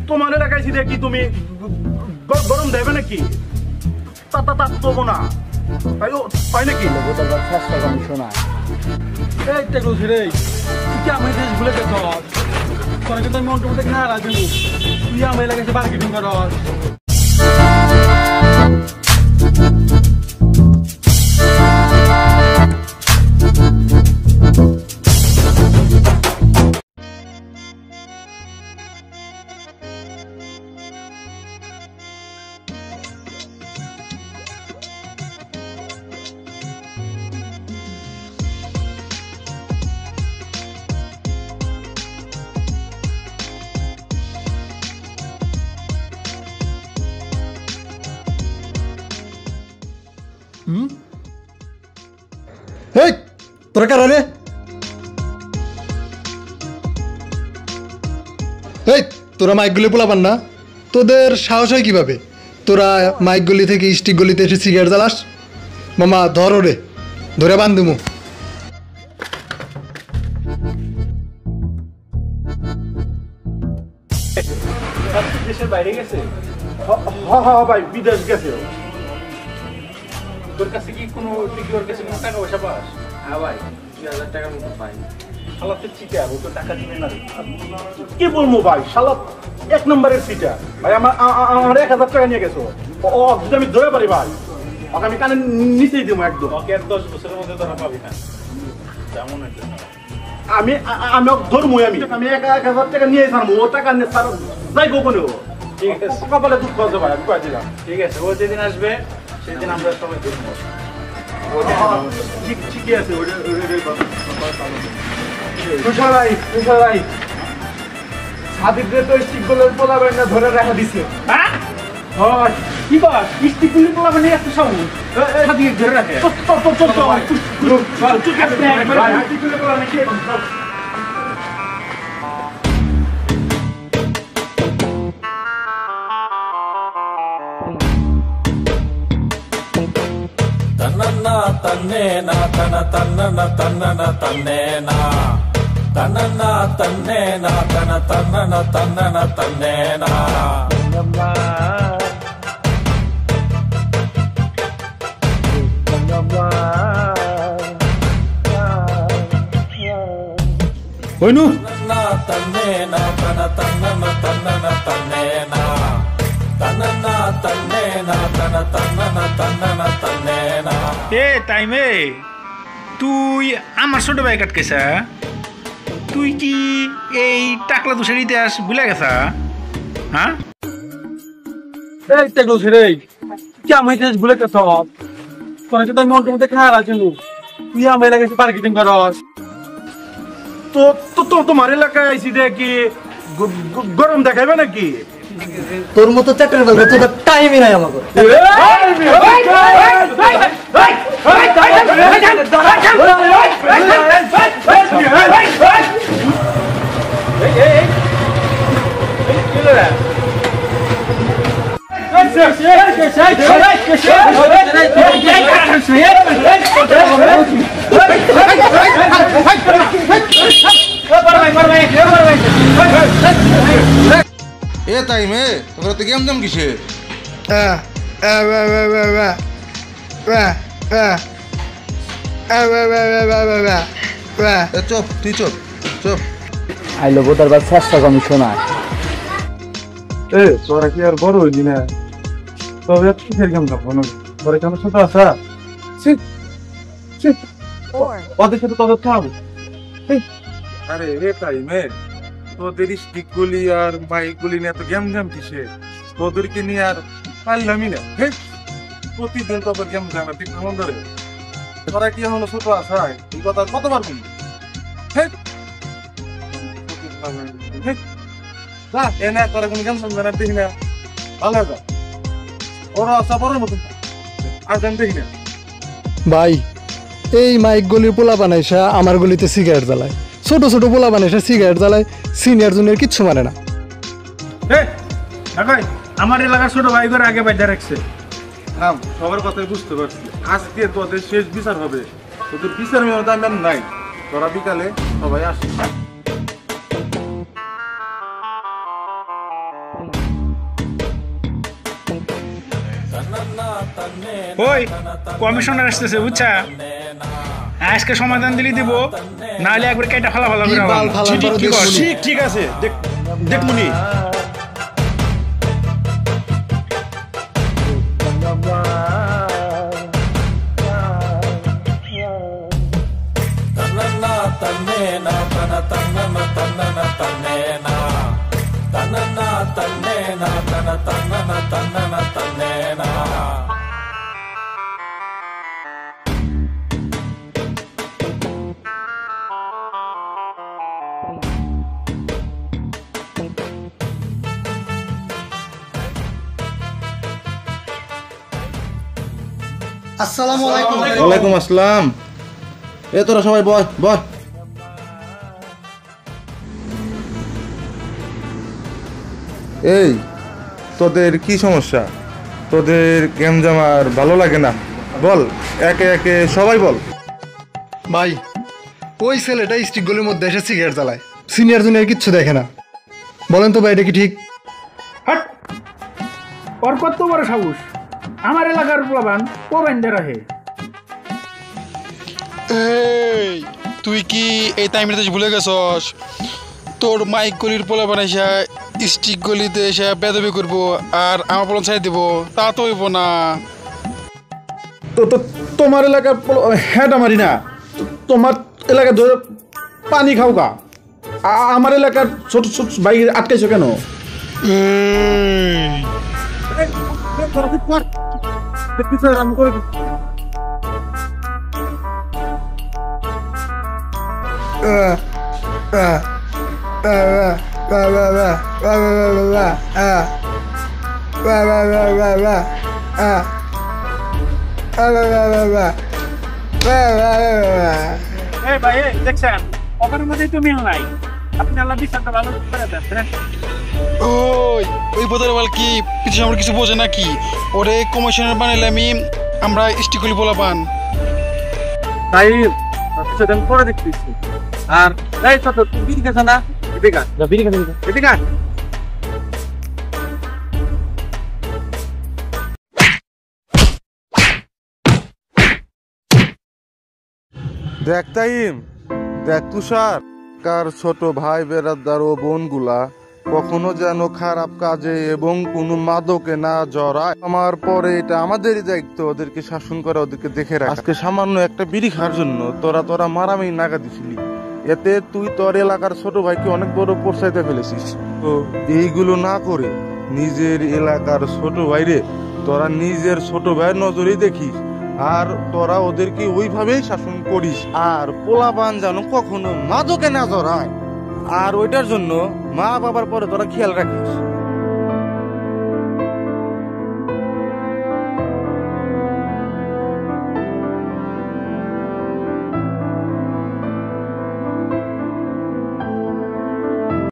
তোমার এলাকায় ছিল কি তুমি গরম দেবে নাকি? তা তবু না তাই নাকি? শোনা এই টেকনোলজি রে কি আমি দেশ ভুলে গেছ তোরা কিন্তু আমি অন্যমধ্যে খেয়াল আছি তুই আমার এলাকায় মার্কেটিং কর এই তোরা কারা রে? এই তোরা মাইকগুলি পোলাপান না? তোদের সাহস হয় কিভাবে? তোরা মাইকগুলি থেকে স্টিক গলিতে এসে সিগারেট জ্বালাস? মামা ধরো রে, ধরে বান্ধুমু। দেশের বাইরে গেছে? হ্যাঁ ভাই, বিদেশ গেছে। তোর কাছে কি কোনো ওর কাছে কোনো টাকা পয়সা পাস? হ্যাঁ ভাই 2000 টাকার মতো পাই। শালা তো চিটার, ও তো টাকা দিবে না রে। কি বলবো ভাই, শালা এক নম্বরের চিটার ভাই। আমার 1000 টাকা নিয়ে গেছো। ও যদি আমি ধরে পারি ভাই, ওকে আমি কানে নিচেই দেবো একদম। ওকে 10 বছরের মধ্যে ধরা পাবি না যেমন আমি ধরবো। আমি 1000 টাকা নিয়ে ছাড়বো। ও টাকা নিয়ে ছাড় যাই গোপনে। ও ঠিক আছে, কপালে দুঃখ আছে ভাই, আমি কয়ে দিলাম। ঠিক আছে, ও যেদিন আসবে সেদিন আমরা সবাই দেখবো। ঠিকই আছে। তুষার ভাই সাদিকরে তো স্টিকগুলো পোলাবেন না ধরে রাখা দিছে। হ্যাঁ কি বল, স্টিকগুলো পোলাবেন না এত সব সাদিক ধরে রাখে। తన్నన్నా తన్నేనా తన తన్నన తన్నన తన్నేనా తన్నన్నా తన్నేనా తన తన్నన తన్నన తన్నేనా হইনু తన్నన్నా తన్నేనా తన తన్నన తన్నన తన్నేనా తన్నన్నా తన్నేనా తన తన్నన తన్నన తన్నేనా এ টাইমে তুই আমার ছোট ভাই কাটকেছা? তুই কি এই টাকলা দোষের ইতিহাস ভুলে গেছা? হ্যাঁ এই টেকনোলজি রে কি আমি দেশ ভুলে গেছ তোরা কিন্তু আমি অন্যমধ্যে খেয়াল আছি তুই আমার এলাকায় মার্কেটিং কর তো তোমার এলাকায় আইসি দেখি গরম দেখাইবে নাকি? তোর মতো চাকরি বলবে তোর টাইমই নাই আমাকে। এ তাই মে তোমরা তো গেম জাম কিসে? চুপ তুই চুপ চুপ। আইলো বোতার বাদ চেষ্টা কমি শোনা তোরা কি আর বড় হইলি না? তবে কিসের গেম তখন তোরা কেন ছোট আসা ওদের সাথে তোদের খাবো। আরে রে তাই মে তোদের স্টিক গুলি আর মাইক গুলি নিয়ে এত গেম জাম কিসে? তোদেরকে নিয়ে আর পারলামই না। প্রতিদিন তোদের গেম জানা তুই কেমন ধরে? তোরা কি এখনো ছোট আসায় এই কথা কতবার বলবি? এনে তোরা কোন গেম জানা দেখি না ভালো হবে। ওরা আসা বড় মতন আর জান দেখি না ভাই এই মাইকগুলির পোলা বানাইসা আমার গলিতে সিগারেট জ্বালায়, ছোট ছোট পোলা বানাইসা সিগারেট জ্বালায়, সিনিয়র জুনিয়র কিচ্ছু মানে না। আমার এলাকার ছোট ভাই করে আগে বাইরে রাখছে। হ্যাঁ সবার কথাই বুঝতে পারছি। আজকে তোদের শেষ বিচার হবে। তোদের বিচার মেয়ে নাই। তোরা বিকালে সবাই আসে। ওই কমিশনার আসতেছে বুঝছা, আজকে সমাধান দিলি দিব, নাহলে একবার কেটে ফালা ফালা করে বাল ফালা করে কি কর? ঠিক ঠিক আছে, দেখমুনি। আসসালামু আলাইকুম। ওয়ালাইকুম আসসালাম। এ তোরা সবাই বয় বয়। এই তোদের কি সমস্যা? তোদের গেম জামার ভালো লাগে না? বল, একে একে সবাই বল। ভাই, ওই ছেলেটা স্টিক গলির মধ্যে এসে সিগারেট জ্বালায়, সিনিয়র জুনিয়র কিচ্ছু দেখে না। বলেন তো ভাই, এটা কি ঠিক? হাট! ওর কত বড় সাহস, আমার এলাকার প্লাবান ও বাইন্দা রাহে। এই তুই কি এই টাইমটাতে ভুলে গেছস? তোর মাইক গলির পোলা বানাইসা স্টিক গলিতে এসে বেদবি করবো আর আমার পোলা ছাই দিব, তা তো হইব না। তোমার এলাকার হ্যাঁ মারি না, তোমার এলাকার ধরে পানি খাও গা। আমার এলাকার ছোট ছোট বাইক আটকাইছো কেন? এই ভাই, দেখছেন ওখানের মধ্যেই তো মিল নাই, আপনি আল্লাহ বিচারটা ভালো করে দেন। ওই বোতল বল কি পিছনে আমার কিছু বোঝে নাকি? ওরে কমিশনার বানাইলে আমরা স্টিক গলি পোলা পান। তাই সেদিন পরে দেখতেছি। আর এই ছোট তুই বিড়ি খাস না? এদিকে আয়। বিড়ি খাস এদিকে আয়। দেখ তাইম, দেখ তুষার, কার ছোট ভাই বেরাদার ও বোনগুলা কখনো যেন খারাপ কাজে এবং কোনো মাদকে না জড়ায়। আমার পরে এটা আমাদেরই দায়িত্ব ওদেরকে শাসন করা, ওদেরকে দেখে রাখা। আজকে সামান্য একটা বিড়ি খাওয়ার জন্য তোরা মারামারি নাগা দিছিলি, এতে তুই তোর এলাকার ছোট ভাইকে অনেক বড় পোষাইতে ফেলেছিস। তো এইগুলো না করে নিজের এলাকার ছোট ভাইরে তোরা নিজের ছোট ভাইয়ের নজরেই দেখিস, আর তোরা ওদেরকে ওইভাবেই শাসন করিস। আর পোলাপান যেন কখনো মাদকে না জড়ায়, আর ওইটার জন্য মা বাবার পরে তোরা খেয়াল রাখিস।